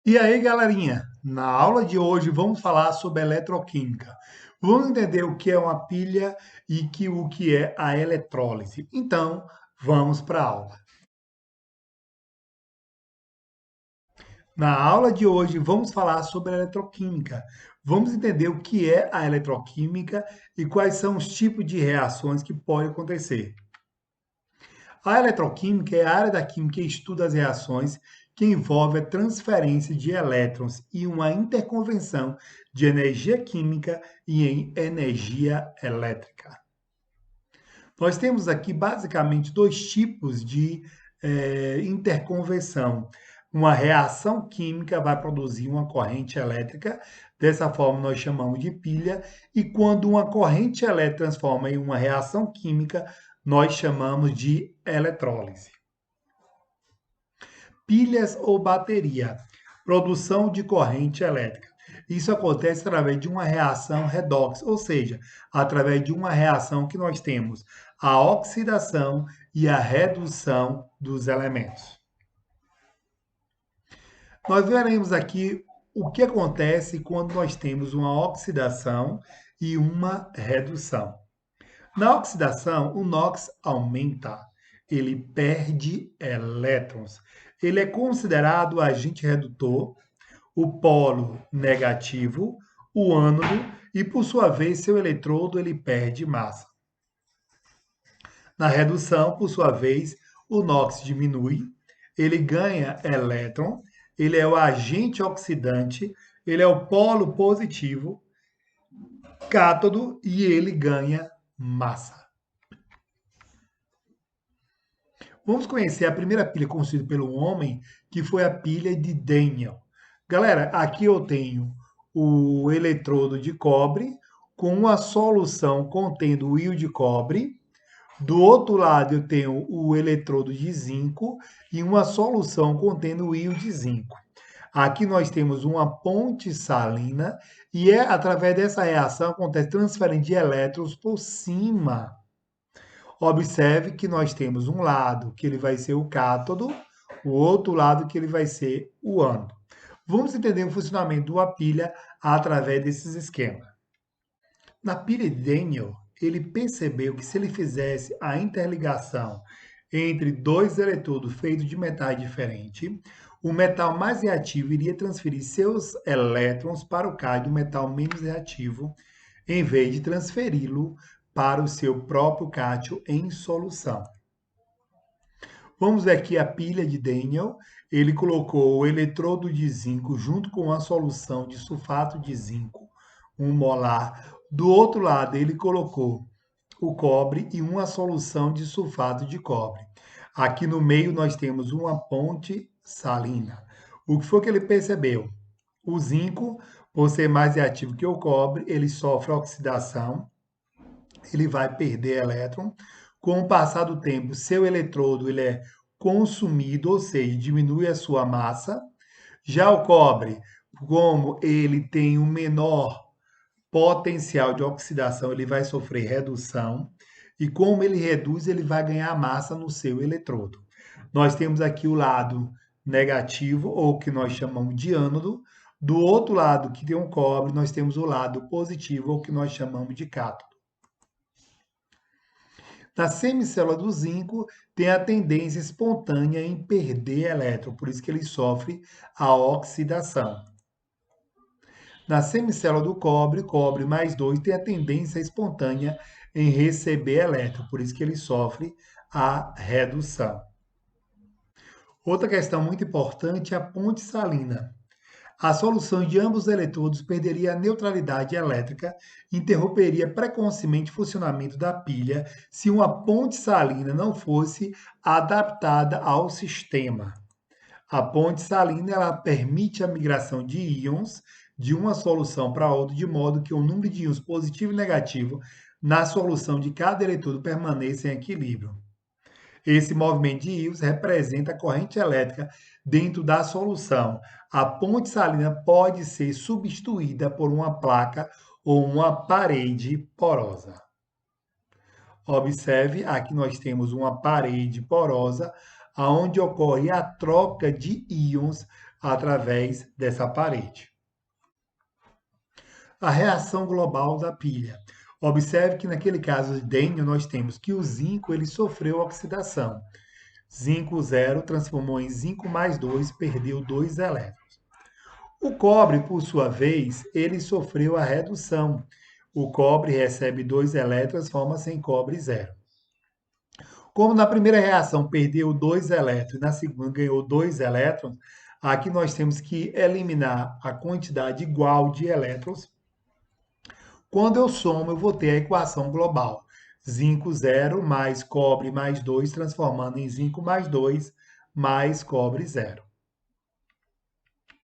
E aí, galerinha? Na aula de hoje vamos falar sobre eletroquímica. Vamos entender o que é uma pilha e o que é a eletrólise. Então, vamos para a aula. Na aula de hoje vamos falar sobre eletroquímica. Vamos entender o que é a eletroquímica e quais são os tipos de reações que podem acontecer. A eletroquímica é a área da química que estuda as reações que envolvem a transferência de elétrons e uma interconvenção de energia química e em energia elétrica. Nós temos aqui basicamente dois tipos de interconvenção. Uma reação química vai produzir uma corrente elétrica, dessa forma nós chamamos de pilha, e quando uma corrente elétrica transforma em uma reação química, nós chamamos de eletrólise. Pilhas ou bateria, produção de corrente elétrica. Isso acontece através de uma reação redox, ou seja, através de uma reação que nós temos a oxidação e a redução dos elementos. Nós veremos aqui o que acontece quando nós temos uma oxidação e uma redução. Na oxidação, o NOx aumenta, ele perde elétrons. Ele é considerado agente redutor, o polo negativo, o ânodo, e por sua vez, seu eletrodo ele perde massa. Na redução, por sua vez, o NOx diminui, ele ganha elétron, ele é o agente oxidante, ele é o polo positivo, cátodo, e ele ganha massa. Vamos conhecer a primeira pilha construída pelo homem, que foi a pilha de Daniel. Galera, aqui eu tenho o eletrodo de cobre com uma solução contendo o íon de cobre. Do outro lado eu tenho o eletrodo de zinco e uma solução contendo o íon de zinco. Aqui nós temos uma ponte salina e através dessa reação acontece transferência de elétrons por cima. Observe que nós temos um lado que ele vai ser o cátodo, o outro lado que ele vai ser o ânodo. Vamos entender o funcionamento de uma pilha através desses esquemas. Na pilha de Daniel, ele percebeu que se ele fizesse a interligação entre dois eletrodos feitos de metais diferentes, o metal mais reativo iria transferir seus elétrons para o cátion do metal menos reativo, em vez de transferi-lo para o seu próprio cátion em solução. Vamos ver aqui a pilha de Daniel. Ele colocou o eletrodo de zinco junto com a solução de sulfato de zinco, 1 molar. Do outro lado, ele colocou o cobre e uma solução de sulfato de cobre. Aqui no meio nós temos uma ponte salina. O que foi que ele percebeu? O zinco, por ser mais reativo que o cobre, ele sofre oxidação, ele vai perder elétron. Com o passar do tempo, seu eletrodo ele é consumido, ou seja, diminui a sua massa. Já o cobre, como ele tem um menor potencial de oxidação, ele vai sofrer redução. E como ele reduz, ele vai ganhar massa no seu eletrodo. Nós temos aqui o lado negativo, ou que nós chamamos de ânodo. Do outro lado, que tem um cobre, nós temos o lado positivo, ou que nós chamamos de cátodo. Na semicélula do zinco, tem a tendência espontânea em perder elétron, por isso que ele sofre a oxidação. Na semicélula do cobre, cobre mais 2 tem a tendência espontânea em receber elétron, por isso que ele sofre a redução. Outra questão muito importante é a ponte salina. A solução de ambos os eletrodos perderia a neutralidade elétrica e interromperia precocemente o funcionamento da pilha se uma ponte salina não fosse adaptada ao sistema. A ponte salina ela permite a migração de íons de uma solução para outra, de modo que o número de íons positivo e negativo na solução de cada eletrodo permaneça em equilíbrio. Esse movimento de íons representa a corrente elétrica dentro da solução. A ponte salina pode ser substituída por uma placa ou uma parede porosa. Observe, aqui nós temos uma parede porosa, onde ocorre a troca de íons através dessa parede. A reação global da pilha. Observe que naquele caso de Daniel, nós temos que o zinco ele sofreu oxidação. Zinco 0 transformou em zinco mais 2, perdeu 2 elétrons. O cobre, por sua vez, ele sofreu a redução. O cobre recebe 2 elétrons, forma-se em cobre 0. Como na primeira reação perdeu 2 elétrons, na segunda ganhou 2 elétrons, aqui nós temos que eliminar a quantidade igual de elétrons. Quando eu somo, eu vou ter a equação global. Zinco 0 mais cobre mais 2, transformando em zinco mais 2 mais cobre 0.